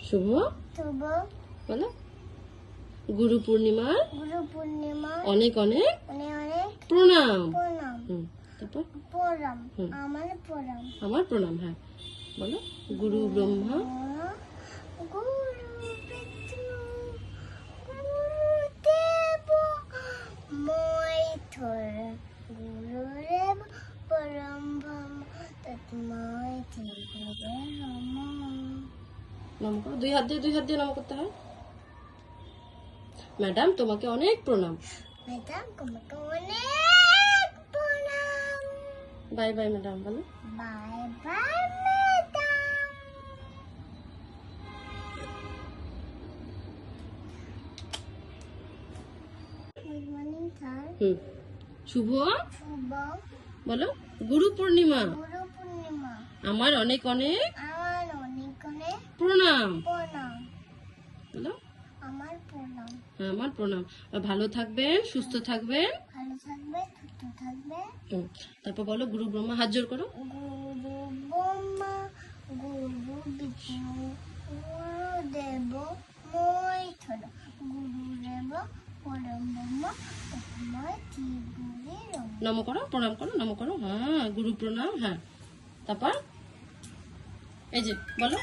শুভ শুভ বলো গুরু পূর্ণিমা অনেক অনেক অনেক অনেক প্রণাম। প্রণাম। তারপর প্রণাম আমার প্রণাম। আমার প্রণাম। হ্যাঁ বলো গুরু ব্রহ্মা গুরু বিষ্ণু গুরুদেব মহেশ্বর গুরুদেব পরম ব্রহ্ম তস্মৈ শ্রী গুরুবে নমঃ। নাম করো, দুই হাত দিয়ে নাম করতে হয়। ম্যাডাম তোমাকে অনেক প্রণাম। ম্যাডাম তোমাকে অনেক প্রণাম। বাই বাই ম্যাডাম বলো। Bye bye madam. Good morning sir. শুভ শুভ বলো গুরু পূর্ণিমা গুরু পূর্ণিমা আমার অনেক অনেক আমার অনেক অনেক প্রণাম। প্রণাম। বলো আমার প্রণাম। আমার প্রণাম। ভালো থাকবেন, সুস্থ থাকবেন। ভালো থাকবে, সুস্থ থাকবে। তারপর বলো গুরু ব্রহ্মা, হাত জোর করো। গুরু ব্রহ্মা গুরু বিষ্ণু গুরুদেব মহেশ্বর গুরুদেব পরম ব্রহ্ম তস্মৈ শ্রী গুরুবে নমঃ। নম করো, প্রণাম করো, নম করো। হ্যাঁ গুরু প্রণাম। হ্যাঁ তারপর এই যে বলো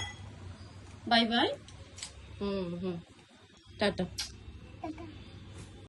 বাই বাই। টাটা।